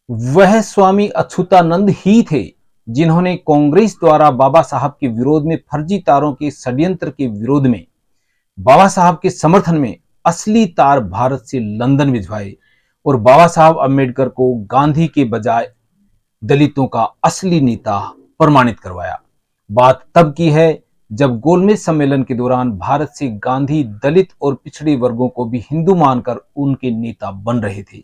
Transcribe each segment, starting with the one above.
वह स्वामी अच्युतानंद ही थे जिन्होंने कांग्रेस द्वारा बाबा साहब के विरोध में फर्जी तारों के षड्यंत्र के विरोध में बाबा साहब के समर्थन में असली तार भारत से लंदन भिजवाए और बाबा साहब अम्बेडकर को गांधी के बजाय दलितों का असली नेता प्रमाणित करवाया। बात तब की है जब गोलमेज सम्मेलन के दौरान भारत से गांधी दलित और पिछड़े वर्गों को भी हिंदू मानकर उनके नेता बन रहे थे।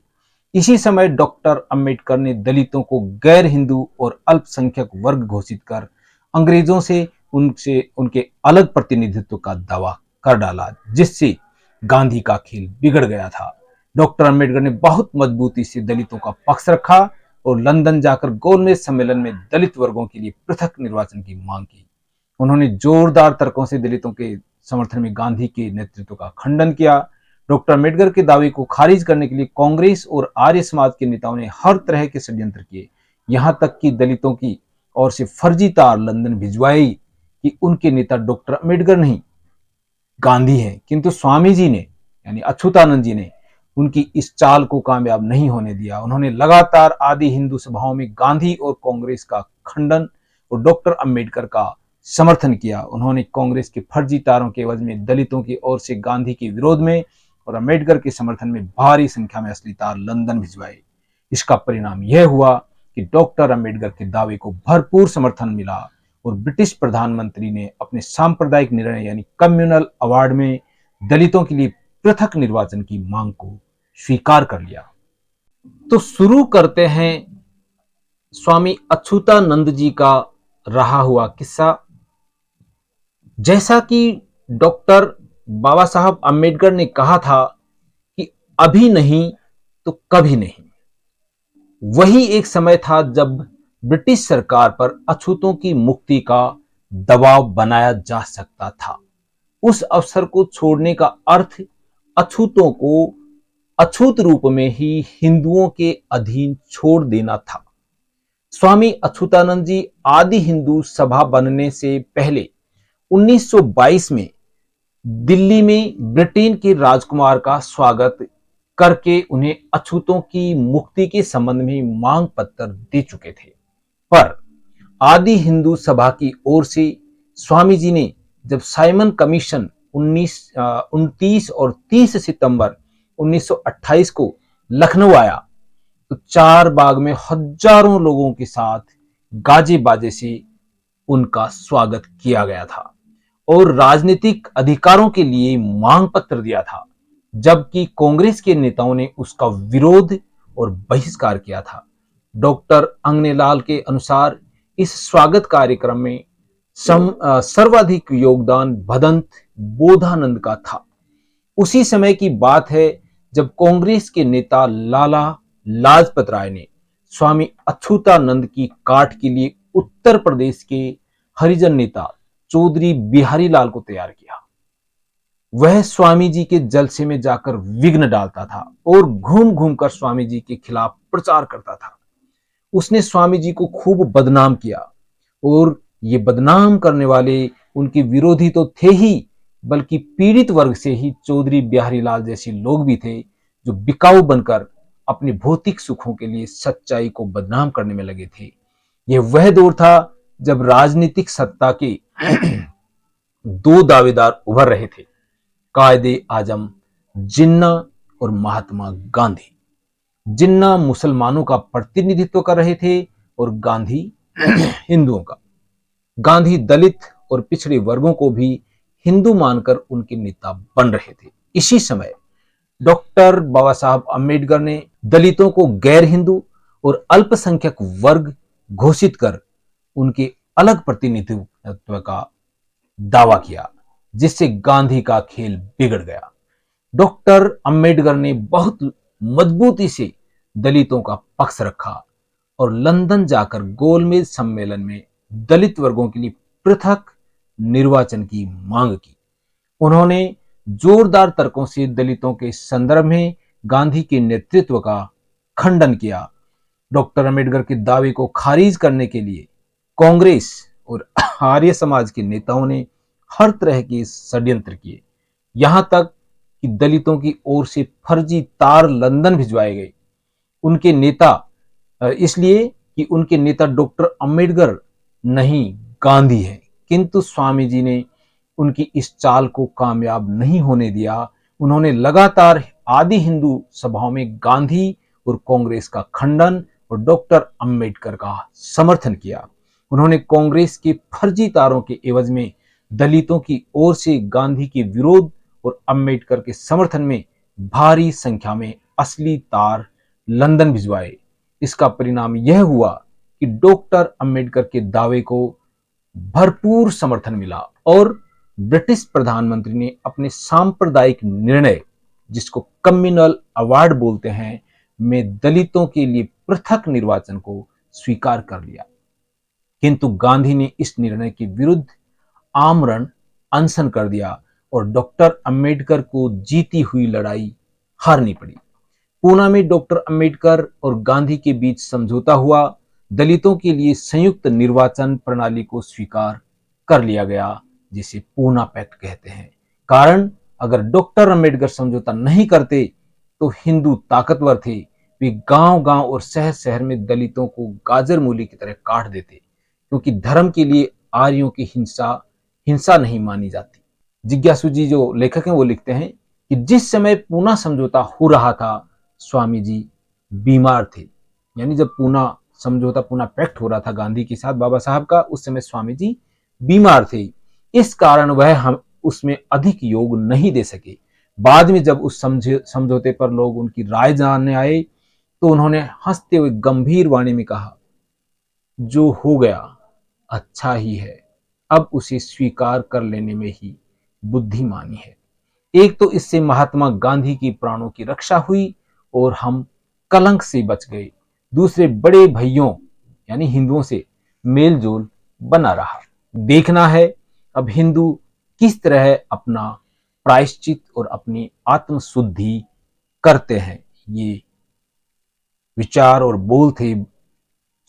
इसी समय डॉक्टर अंबेडकर ने दलितों को गैर हिंदू और अल्पसंख्यक वर्ग घोषित कर अंग्रेजों से उनके अलग प्रतिनिधित्व का दावा कर डाला, जिससे गांधी का खेल बिगड़ गया था। डॉक्टर अंबेडकर ने बहुत मजबूती से दलितों का पक्ष रखा और लंदन जाकर गोलमेज सम्मेलन में दलित वर्गों के लिए पृथक निर्वाचन की मांग की। उन्होंने जोरदार तर्कों से दलितों के समर्थन में गांधी के नेतृत्व का खंडन किया। डॉक्टर अंबेडकर के दावे को खारिज करने के लिए कांग्रेस और आर्य समाज के नेताओं ने हर तरह के षड्यंत्र किए, यहां तक कि दलितों की ओर से फर्जी तार लंदन भिजवाई कि उनके नेता डॉक्टर अंबेडकर नहीं गांधी हैं। किंतु स्वामी जी ने यानी अच्युतानंद जी ने उनकी इस चाल को कामयाब नहीं होने दिया। उन्होंने लगातार आदि हिंदू सभाओं में गांधी और कांग्रेस का खंडन और डॉक्टर अंबेडकर का समर्थन किया। उन्होंने कांग्रेस के फर्जी तारों के एवज में दलितों की ओर से गांधी के विरोध में और अंबेडकर के समर्थन में भारी संख्या में असली तार लंदन भिजवाए। इसका परिणाम यह हुआ कि डॉक्टर अंबेडकर के दावे को भरपूर समर्थन मिला और ब्रिटिश प्रधानमंत्री ने अपने सांप्रदायिक निर्णय यानी कम्युनल अवार्ड में दलितों के लिए पृथक निर्वाचन की मांग को स्वीकार कर लिया। तो शुरू करते हैं स्वामी अच्युतानंद जी का रहा हुआ किस्सा। जैसा कि डॉक्टर बाबा साहब अम्बेडकर ने कहा था कि अभी नहीं तो कभी नहीं, वही एक समय था जब ब्रिटिश सरकार पर अछूतों की मुक्ति का दबाव बनाया जा सकता था। उस अवसर को छोड़ने का अर्थ अछूतों को अछूत रूप में ही हिंदुओं के अधीन छोड़ देना था। स्वामी अच्युतानंद जी आदि हिंदू सभा बनने से पहले 1922 में दिल्ली में ब्रिटेन के राजकुमार का स्वागत करके उन्हें अछूतों की मुक्ति के संबंध में मांग पत्र दे चुके थे। पर आदि हिंदू सभा की ओर से स्वामी जी ने जब साइमन कमीशन 29 और 30 सितंबर 1928 को लखनऊ आया तो चार बाग में हजारों लोगों के साथ गाजे बाजे से उनका स्वागत किया गया था और राजनीतिक अधिकारों के लिए मांग पत्र दिया था, जबकि कांग्रेस के नेताओं ने उसका विरोध और बहिष्कार किया था। डॉक्टर अंगनेलाल के अनुसार इस स्वागत कार्यक्रम में सर्वाधिक योगदान भदंत बोधानंद का था। उसी समय की बात है जब कांग्रेस के नेता लाला लाजपत राय ने स्वामी अच्युतानंद की काट के लिए उत्तर प्रदेश के हरिजन नेता चौधरी बिहारी लाल को तैयार किया। वह स्वामी जी के जलसे में जाकर विघ्न डालता था और घूम घूम कर स्वामी जी के खिलाफ प्रचार करता था। उसने स्वामी जी को खूब बदनाम किया और ये बदनाम करने वाले उनके विरोधी तो थे ही, बल्कि पीड़ित वर्ग से ही चौधरी बिहारी लाल जैसे लोग भी थे जो बिकाऊ बनकर अपने भौतिक सुखों के लिए सच्चाई को बदनाम करने में लगे थे। यह वह दौर था जब राजनीतिक सत्ता के दो दावेदार उभर रहे थे, कायदे आजम जिन्ना और महात्मा गांधी। जिन्ना मुसलमानों का प्रतिनिधित्व कर रहे थे और गांधी हिंदुओं का। गांधी दलित और पिछड़े वर्गों को भी हिंदू मानकर उनके नेता बन रहे थे। इसी समय डॉक्टर बाबा साहब अम्बेडकर ने दलितों को गैर हिंदू और अल्पसंख्यक वर्ग घोषित कर उनके अलग प्रतिनिधित्व का दावा किया, जिससे गांधी का खेल बिगड़ गया। डॉक्टर अंबेडकर ने बहुत मजबूती से दलितों का पक्ष रखा और लंदन जाकर गोलमेज सम्मेलन में दलित वर्गों के लिए पृथक निर्वाचन की मांग की। उन्होंने जोरदार तर्कों से दलितों के संदर्भ में गांधी के नेतृत्व का खंडन किया। डॉक्टर अंबेडकर के दावे को खारिज करने के लिए कांग्रेस और आर्य समाज के नेताओं ने हर तरह के षड्यंत्र किए, यहां तक कि दलितों की ओर से फर्जी तार लंदन भिजवाए गए। उनके नेता इसलिए कि उनके नेता डॉक्टर अंबेडकर नहीं गांधी है। किंतु स्वामी जी ने उनकी इस चाल को कामयाब नहीं होने दिया। उन्होंने लगातार आदि हिंदू सभाओं में गांधी और कांग्रेस का खंडन और डॉक्टर अंबेडकर का समर्थन किया। उन्होंने कांग्रेस के फर्जी तारों के एवज में दलितों की ओर से गांधी के विरोध और अंबेडकर के समर्थन में भारी संख्या में असली तार लंदन भिजवाए। इसका परिणाम यह हुआ कि डॉक्टर अंबेडकर के दावे को भरपूर समर्थन मिला और ब्रिटिश प्रधानमंत्री ने अपने सांप्रदायिक निर्णय, जिसको कम्युनल अवार्ड बोलते हैं, में दलितों के लिए पृथक निर्वाचन को स्वीकार कर लिया। किंतु गांधी ने इस निर्णय के विरुद्ध आमरण अनशन कर दिया और डॉक्टर अंबेडकर को जीती हुई लड़ाई हारनी पड़ी। पूना में डॉक्टर अंबेडकर और गांधी के बीच समझौता हुआ। दलितों के लिए संयुक्त निर्वाचन प्रणाली को स्वीकार कर लिया गया, जिसे पूना पैक्ट कहते हैं। कारण, अगर डॉक्टर अंबेडकर समझौता नहीं करते तो हिंदू ताकतवर थे, वे गांव-गांव और शहर-शहर में दलितों को गाजर मूली की तरह काट देते, क्योंकि धर्म के लिए आर्यों की हिंसा नहीं मानी जाती। जिज्ञासु जी जो लेखक हैं वो लिखते हैं कि जिस समय पूना समझौता हो रहा था, स्वामी जी बीमार थे। यानी जब पूना समझौता, पूना पैक्ट हो रहा था गांधी के साथ बाबा साहब का, उस समय स्वामी जी बीमार थे। इस कारण वह हम उसमें अधिक योग नहीं दे सके। बाद में जब उस समझौते पर लोग उनकी राय जानने आए तो उन्होंने हंसते हुए गंभीर वाणी में कहा, जो हो गया अच्छा ही है, अब उसे स्वीकार कर लेने में ही बुद्धिमानी है। एक तो इससे महात्मा गांधी की प्राणों की रक्षा हुई और हम कलंक से बच गए। दूसरे, बड़े भाइयों यानी हिंदुओं से मेलजोल बना रहा। देखना है अब हिंदू किस तरह अपना प्रायश्चित और अपनी आत्मशुद्धि करते हैं। ये विचार और बोल थे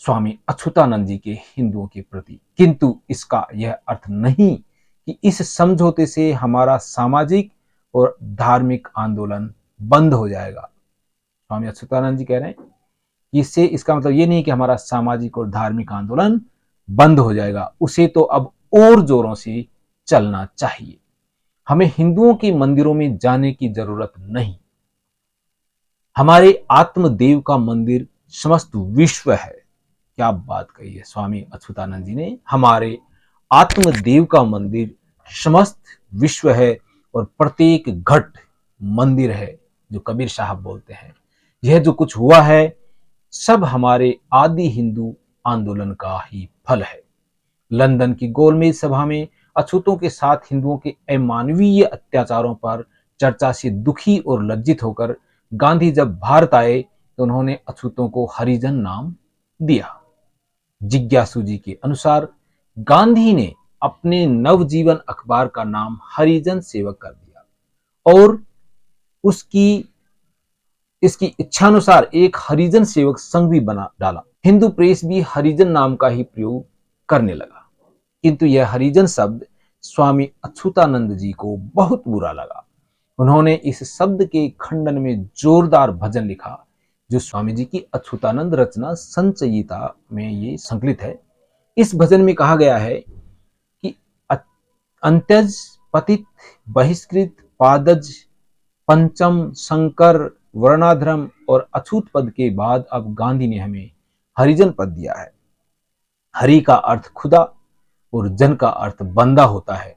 स्वामी अच्युतानंद जी के हिंदुओं के प्रति। किंतु इसका यह अर्थ नहीं कि इस समझौते से हमारा सामाजिक और धार्मिक आंदोलन बंद हो जाएगा। स्वामी अच्युतानंद जी कह रहे हैं कि इससे, इसका मतलब ये नहीं कि हमारा सामाजिक और धार्मिक आंदोलन बंद हो जाएगा, उसे तो अब और जोरों से चलना चाहिए। हमें हिंदुओं के मंदिरों में जाने की जरूरत नहीं। हमारे आत्मदेव का मंदिर समस्त विश्व है। क्या बात कही है स्वामी अच्युतानंद जी ने। हमारे आत्मदेव का मंदिर समस्त विश्व है और प्रत्येक घट मंदिर है, जो कबीर साहब बोलते हैं। यह जो कुछ हुआ है सब हमारे आदि हिंदू आंदोलन का ही फल है। लंदन की गोलमेज सभा में अछूतों के साथ हिंदुओं के अमानवीय अत्याचारों पर चर्चा से दुखी और लज्जित होकर गांधी जब भारत आए तो उन्होंने अछूतों को हरिजन नाम दिया। जिज्ञासु जी के अनुसार गांधी ने अपने नवजीवन अखबार का नाम हरिजन सेवक कर दिया और इसकी इच्छानुसार एक हरिजन सेवक संघ भी बना डाला। हिंदू प्रेस भी हरिजन नाम का ही प्रयोग करने लगा। किंतु यह हरिजन शब्द स्वामी अच्युतानंद जी को बहुत बुरा लगा। उन्होंने इस शब्द के खंडन में जोरदार भजन लिखा, जो स्वामी जी की अच्युतानंद रचना संचयिता में ये संकलित है। इस भजन में कहा गया है कि अंत्यज पतित बहिष्कृत पादज पंचम शंकर वर्णाधर्म और अछूत पद के बाद अब गांधी ने हमें हरिजन पद दिया है। हरि का अर्थ खुदा और जन का अर्थ बंदा होता है।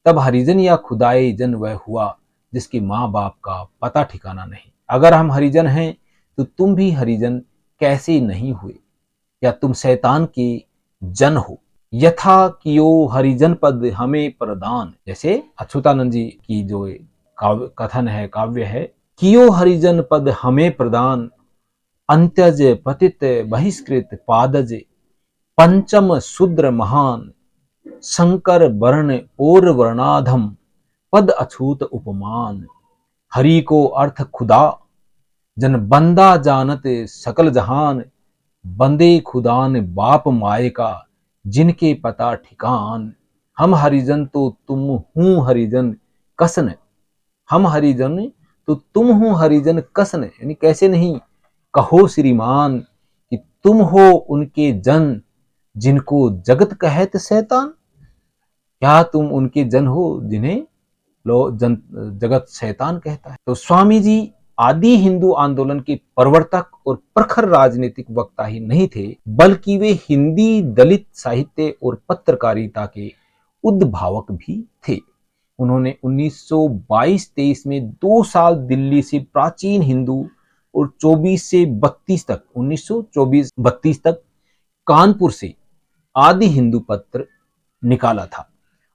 तब हरिजन या खुदाए जन वह हुआ जिसके माँ बाप का पता ठिकाना नहीं। अगर हम हरिजन हैं तो तुम भी हरिजन कैसे नहीं हुए, या तुम शैतान के जन हो। यथा कियो हरिजन पद हमें प्रदान, जैसे अच्युतानंद जी की जो कथन है, काव्य है, कियो हरिजन पद हमें प्रदान, अंत्यज पतित बहिष्कृत पादज, पंचम शूद्र महान, शंकर वर्ण और वर्णाधम, पद अछूत उपमान। हरि को अर्थ खुदा, जन बंदा जानत सकल जहान, बंदे खुदान बाप माए का, जिनके पता ठिकान। हम हरिजन तो तुम हूं हरिजन कसन, हम हरिजन तो तुम हूं हरिजन कसन, यानी कैसे नहीं, कहो श्रीमान कि तुम हो उनके जन जिनको जगत कहत शैतान। क्या तुम उनके जन हो जिन्हें जगत शैतान कहता है। तो स्वामी जी आदि हिंदू आंदोलन के प्रवर्तक और प्रखर राजनीतिक वक्ता ही नहीं थे, बल्कि वे हिंदी दलित साहित्य और पत्रकारिता के उद्भावक भी थे। उन्होंने 1922-23 में 2 साल दिल्ली से प्राचीन हिंदू और 24 से 32 तक 1924-32 तक कानपुर से आदि हिंदू पत्र निकाला था।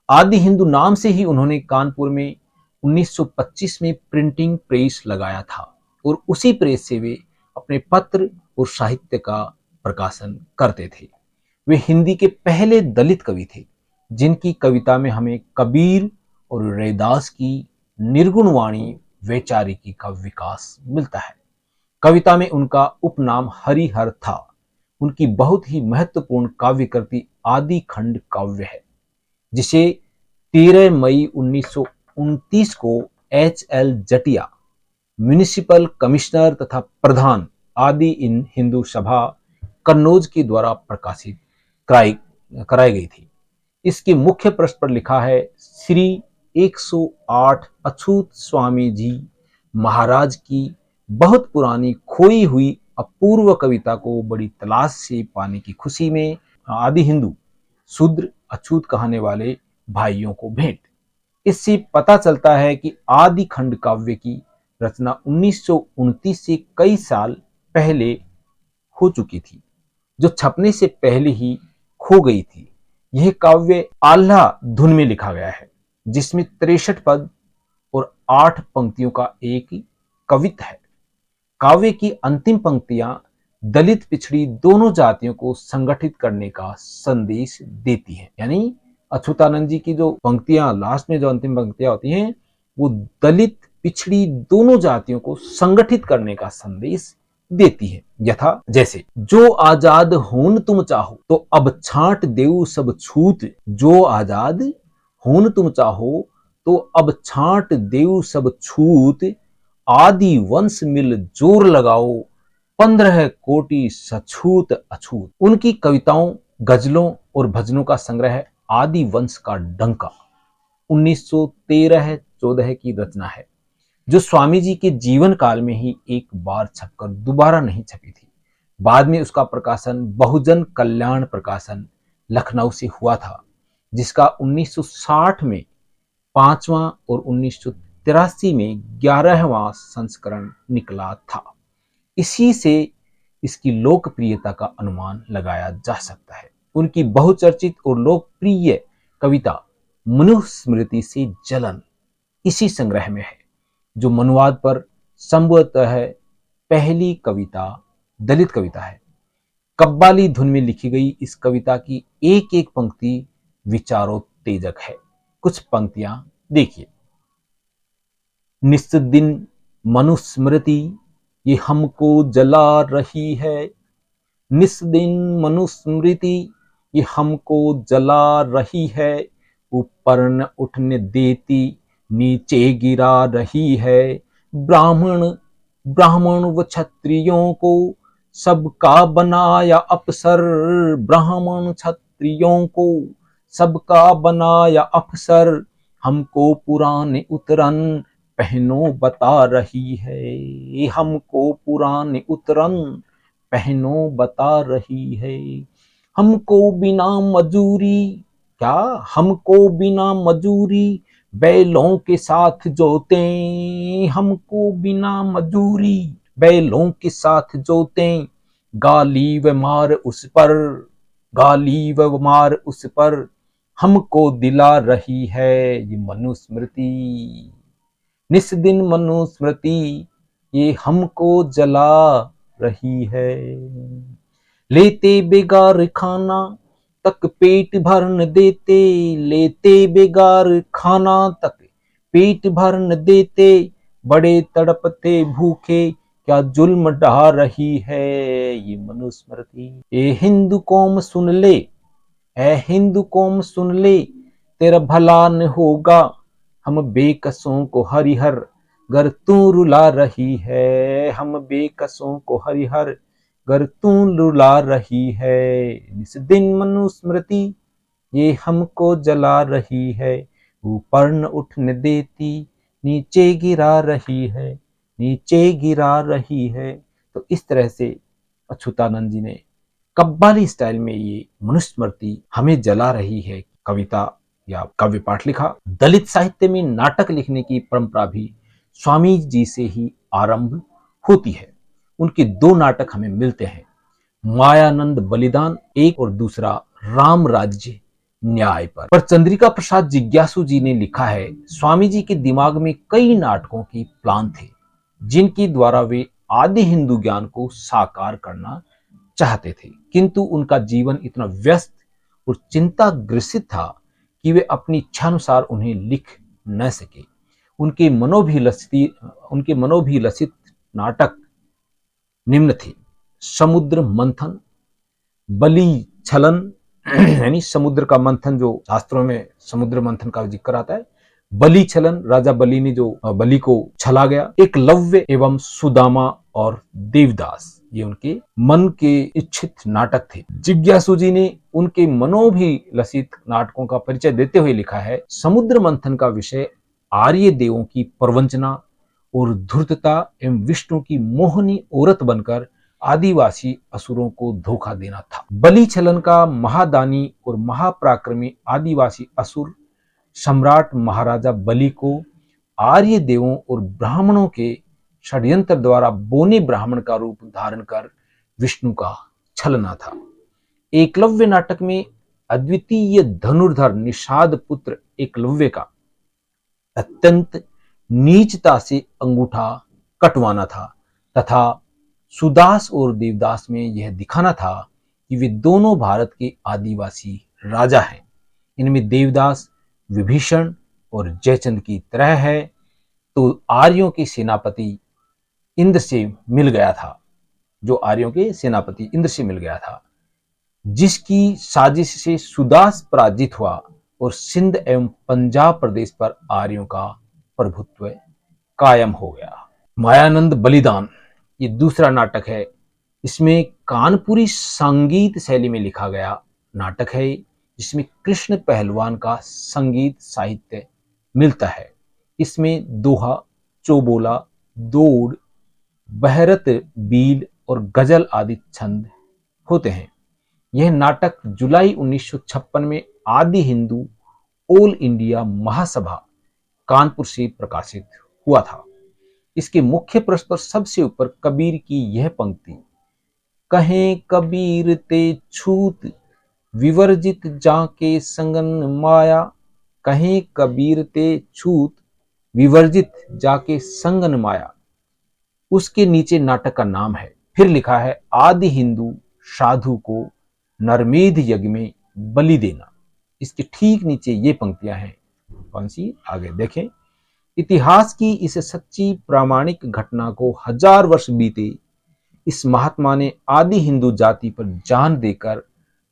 आदि हिंदू नाम से ही उन्होंने कानपुर में 1925 में प्रिंटिंग प्रेस लगाया था और उसी प्रेस से वे अपने पत्र और साहित्य का प्रकाशन करते थे। वे हिंदी के पहले दलित कवि थे जिनकी कविता में हमें कबीर और रैदास की निर्गुण वाणी वैचारिकी का विकास मिलता है। कविता में उनका उपनाम हरिहर था। उनकी बहुत ही महत्वपूर्ण काव्य कृति आदि खंड काव्य है, जिसे 13 मई 1929 को H.L. जटिया म्युनिसिपल कमिश्नर तथा प्रधान आदि इन हिंदू सभा कन्नौज के द्वारा प्रकाशित कराई गई थी। इसके मुख्य पृष्ठ पर लिखा है, श्री 108 अछूत स्वामी जी महाराज की बहुत पुरानी खोई हुई अपूर्व कविता को बड़ी तलाश से पाने की खुशी में आदि हिंदू शूद्र अछूत कहने वाले भाइयों को भेंट। इससे पता चलता है कि आदि खंड काव्य की रचना 1929 से कई साल पहले हो चुकी थी, जो छपने से पहले ही खो गई थी। यह काव्य आल्हा धुन में लिखा गया है, जिसमें 63 पद और 8 पंक्तियों का एक कवित्त है। काव्य की अंतिम पंक्तियां दलित पिछड़ी दोनों जातियों को संगठित करने का संदेश देती हैं। यानी अच्युतानंद जी की जो पंक्तियां लास्ट में जो अंतिम पंक्तियां होती हैं, वो दलित पिछड़ी दोनों जातियों को संगठित करने का संदेश देती है। यथा जैसे, जो आजाद होन तुम चाहो तो अब छांट देऊ सब छूत। जो आजाद होन तुम चाहो तो अब छांट देऊ सब छूत। आदि वंश मिल जोर लगाओ 15 कोटि सछूत अछूत। उनकी कविताओं, गजलों और भजनों का संग्रह आदि वंश का डंका 1913-14 की रचना है, जो स्वामी जी के जीवन काल में ही एक बार छपकर दोबारा नहीं छपी थी। बाद में उसका प्रकाशन बहुजन कल्याण प्रकाशन लखनऊ से हुआ था, जिसका 1960 में 5वां और 1983 में 11वां संस्करण निकला था। इसी से इसकी लोकप्रियता का अनुमान लगाया जा सकता है। उनकी बहुचर्चित और लोकप्रिय कविता मनुस्मृति से जलन इसी संग्रह में है, जो मनुवाद पर संभवतः पहली कविता दलित कविता है। कव्वाली धुन में लिखी गई इस कविता की एक एक पंक्ति विचारोत्तेजक है। कुछ पंक्तियां देखिए। निस्दिन मनुस्मृति ये हमको जला रही है। निस्दिन मनुस्मृति ये हमको जला रही है। ऊपर न उठने देती नीचे गिरा रही है। ब्राह्मण व क्षत्रियों को सबका बनाया अफसर। ब्राह्मण क्षत्रियों को सबका बनाया अफसर। हमको पुराने उतरन पहनो बता रही है। हमको पुराने उतरन पहनो बता रही है। हमको बिना मजूरी, क्या हमको बिना मजूरी बैलों के साथ जोते। हमको बिना मजूरी बैलों के साथ जोते। गाली व मार उस पर, गाली व मार उस पर हमको दिला रही है ये मनुस्मृति। निस्दिन मनुस्मृति ये हमको जला रही है। लेते बेगार खाना तक पेट भर न देते। लेते बेगार खाना तक पेट भर न देते। बड़े तड़पते भूखे क्या जुल्म ढा रही है ये मनुस्मृति। ए हिंदू कौम सुन ले, ए हिंदू कौम सुन ले, तेरा भला न होगा। हम बेकसों को हरिहर गर तू रुला रही है। हम बेकसों को हरिहर गर तू रुला रही है, इस दिन मनुस्मृति ये हमको जला रही है, ऊपर न उठने देती, नीचे गिरा रही है, नीचे गिरा रही है। तो इस तरह से अच्युतानंद जी ने कव्वाली स्टाइल में ये मनुस्मृति हमें जला रही है कविता या काव्य पाठ लिखा। दलित साहित्य में नाटक लिखने की परंपरा भी स्वामी जी से ही आरंभ होती है। उनके दो नाटक हमें मिलते हैं, मायानंद बलिदान एक और दूसरा राम राज्य न्याय पर चंद्रिका प्रसाद जिज्ञासु जी ने लिखा है, स्वामी जी के दिमाग में कई नाटकों के प्लान थे जिनके द्वारा वे आदि हिंदू ज्ञान को साकार करना चाहते थे, किंतु उनका जीवन इतना व्यस्त और चिंता ग्रसित था कि वे अपनी इच्छानुसार उन्हें लिख न सके। उनके मनोभिलषित नाटक निम्न थे, समुद्र मंथन, बलि छलन यानी समुद्र का मंथन, जो शास्त्रों में समुद्र मंथन का जिक्र आता है, बलि छलन, राजा बलि ने जो बलि को छला गया, एकलव्य एवं सुदामा और देवदास, ये उनके मन के इच्छित नाटक थे। जिज्ञासु जी ने उनके मनोभिलषित नाटकों का परिचय देते हुए लिखा है, समुद्र मंथन का विषय आर्य देवों की प्रवंचना और धूर्तता एवं विष्णु की मोहनी औरत बनकर आदिवासी असुरों को धोखा देना था। बलि छलन का महादानी और महापराक्रमी आदिवासी असुर सम्राट महाराजा बलि को आर्य देवों और ब्राह्मणों के षड्यंत्र द्वारा बोने ब्राह्मण का रूप धारण कर विष्णु का छलना था। एकलव्य नाटक में अद्वितीय धनुर्धर निषाद पुत्र एकलव्य का अत्यंत नीचता से अंगूठा कटवाना था तथा सुदास और देवदास में यह दिखाना था कि वे दोनों भारत के आदिवासी राजा हैं। इनमें देवदास विभीषण और जयचंद की तरह है, तो आर्यों के सेनापति इंद्र से मिल गया था, जो आर्यों के सेनापति इंद्र से मिल गया था, जिसकी साजिश से सुदास पराजित हुआ और सिंध एवं पंजाब प्रदेश पर आर्यों का प्रभुत्व कायम हो गया। मायानंद बलिदान ये दूसरा नाटक है। इसमें कानपुरी संगीत शैली में लिखा गया नाटक है, जिसमें कृष्ण पहलवान का संगीत साहित्य मिलता है। इसमें दोहा, चौबोला, दौड़, बहरत, बील और गजल आदि छंद होते हैं। यह नाटक जुलाई 1956 में आदि हिंदू ऑल इंडिया महासभा कानपुर से प्रकाशित हुआ था। इसके मुख्य पृष्ठ पर सबसे ऊपर कबीर की यह पंक्ति, कहें कबीर ते छूत विवर्जित जाके संगन माया, कहें कबीर ते छूत विवर्जित जाके संगन माया, उसके नीचे नाटक का नाम है। फिर लिखा है, आदि हिंदू साधु को नरमेध यज्ञ में बलि देना। इसके ठीक नीचे ये पंक्तियां हैं, कौन सी, आगे देखें। इतिहास की इस सच्ची प्रामाणिक घटना को 1000 वर्ष बीते, इस महात्मा ने आदि हिंदू जाति पर जान देकर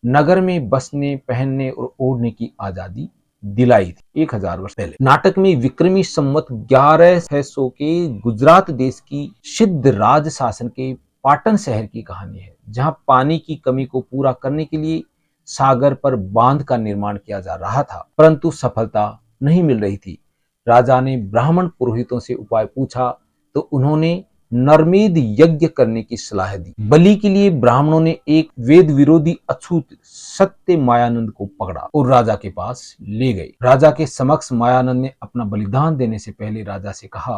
नगर में बसने, पहनने और ओढ़ने की आजादी दिलाई थी 1000 वर्ष पहले। नाटक में विक्रमी संवत 1100 के गुजरात देश की सिद्ध राज शासन के पाटन शहर की कहानी है, जहां पानी की कमी को पूरा करने के लिए सागर पर बांध का निर्माण किया जा रहा था, परंतु सफलता नहीं मिल रही थी। राजा ने ब्राह्मण पुरोहितों से उपाय पूछा तो उन्होंने नरमेध यज्ञ करने की सलाह दी। बलि के लिए ब्राह्मणों ने एक वेद विरोधी अछूत सत्य मायानंद को पकड़ा और राजा के पास ले गए। राजा के समक्ष मायानंद ने अपना बलिदान देने से पहले राजा से कहा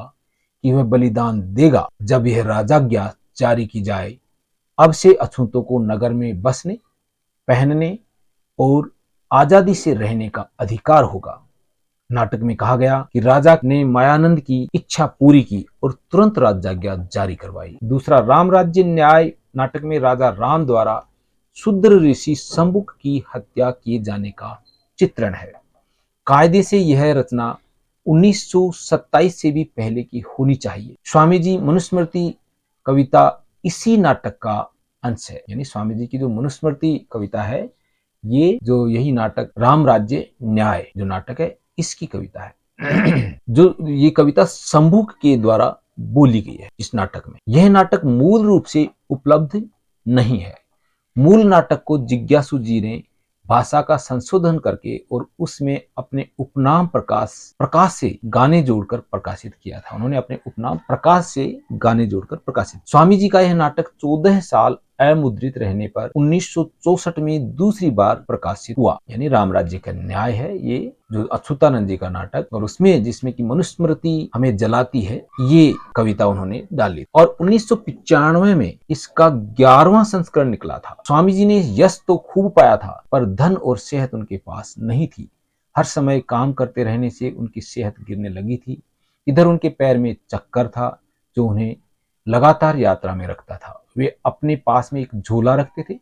कि वह बलिदान देगा जब यह राजाज्ञा जारी की जाए। अब से अछूतों को नगर में बसने, पहनने और आजादी से रहने का अधिकार होगा। नाटक में कहा गया कि राजा ने मायानंद की इच्छा पूरी की और तुरंत राज्याज्ञा जारी करवाई। दूसरा राम राज्य न्याय नाटक में राजा राम द्वारा शूद्र ऋषि शंबुक की हत्या किए जाने का चित्रण है। कायदे से यह रचना 1927 से भी पहले की होनी चाहिए। स्वामी जी मनुस्मृति कविता इसी नाटक का अंश है, यानी स्वामी जी की जो मनुस्मृति कविता है, ये जो यही नाटक राम राज्य न्याय जो नाटक है, इसकी कविता है। जो ये कविता शंबुक के द्वारा बोली गई है इस नाटक में। यह नाटक मूल रूप से उपलब्ध नहीं है। मूल नाटक को जिज्ञासु जी ने भाषा का संशोधन करके और उसमें अपने उपनाम प्रकाश से गाने जोड़कर प्रकाशित किया था। उन्होंने अपने उपनाम प्रकाश से गाने जोड़कर प्रकाशित। स्वामी जी का यह नाटक 14 साल अमुद्रित रहने पर 1964 में दूसरी बार प्रकाशित हुआ। यानी राम राज्य का न्याय है ये जो अच्युतानंद जी का नाटक, और उसमें जिसमें कि मनुस्मृति हमें जलाती है, ये कविता उन्होंने डाली। और 1995 में इसका 11वां संस्करण निकला था। स्वामी जी ने यश तो खूब पाया था, पर धन और सेहत उनके पास नहीं थी। हर समय काम करते रहने से उनकी सेहत गिरने लगी थी। इधर उनके पैर में चक्कर था जो उन्हें लगातार यात्रा में रखता था। वे अपने पास में एक झोला रखते थे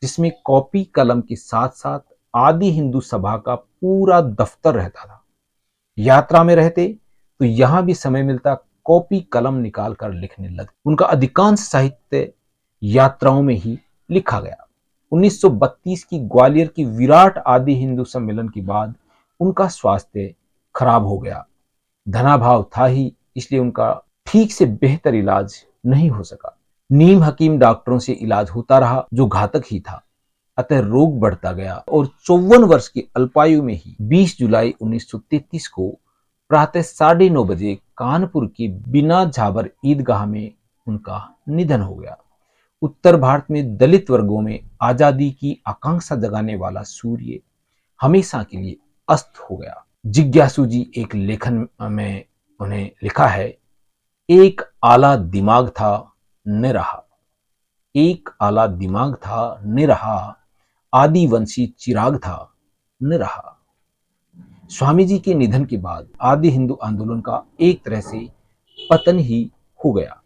जिसमें कॉपी कलम के साथ साथ आदि हिंदू सभा का पूरा दफ्तर रहता था। यात्रा में रहते तो यहां भी समय मिलता कॉपी कलम निकाल कर लिखने लगे। उनका अधिकांश साहित्य यात्राओं में ही लिखा गया। 1932 की ग्वालियर की विराट आदि हिंदू सम्मेलन के बाद उनका स्वास्थ्य खराब हो गया। धनाभाव था ही, इसलिए उनका ठीक से बेहतर इलाज नहीं हो सका। नीम हकीम डॉक्टरों से इलाज होता रहा जो घातक ही था। अतः रोग बढ़ता गया और 54 वर्ष की अल्पायु में ही 20 जुलाई 1933 को प्रातः 9:30 बजे कानपुर के बिना झाबर ईदगाह में उनका निधन हो गया। उत्तर भारत में दलित वर्गों में आजादी की आकांक्षा जगाने वाला सूर्य हमेशा के लिए अस्त हो गया। जिज्ञासु जी एक लेखन में उन्हें लिखा है, एक आला दिमाग था न रहा, एक आला दिमाग था न रहा, आदिवंशी चिराग था न रहा। स्वामी जी के निधन के बाद आदि हिंदू आंदोलन का एक तरह से पतन ही हो गया।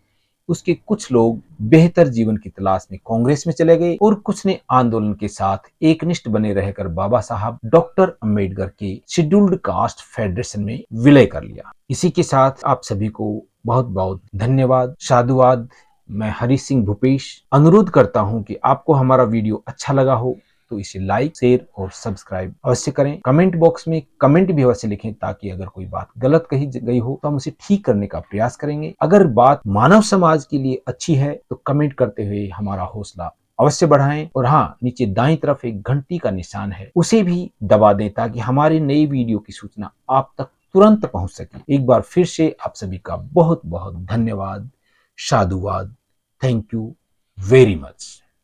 उसके कुछ लोग बेहतर जीवन की तलाश में कांग्रेस में चले गए और कुछ ने आंदोलन के साथ एकनिष्ठ बने रहकर बाबा साहब डॉक्टर अंबेडकर के शेड्यूल्ड कास्ट फेडरेशन में विलय कर लिया। इसी के साथ आप सभी को बहुत बहुत धन्यवाद, साधुवाद। मैं हरि सिंह भूपेश अनुरोध करता हूं कि आपको हमारा वीडियो अच्छा लगा हो तो इसे लाइक, शेयर और सब्सक्राइब अवश्य करें। कमेंट बॉक्स में कमेंट भी अवश्य लिखें ताकि अगर कोई बात गलत कही गई हो तो हम उसे ठीक करने का प्रयास करेंगे। अगर बात मानव समाज के लिए अच्छी है तो कमेंट करते हुए हमारा हौसला अवश्य बढ़ाएं। और हाँ, नीचे दाईं तरफ एक घंटी का निशान है, उसे भी दबा दें ताकि हमारे नई वीडियो की सूचना आप तक तुरंत पहुंच सके। एक बार फिर से आप सभी का बहुत बहुत धन्यवाद, साधुवाद। Thank you very much.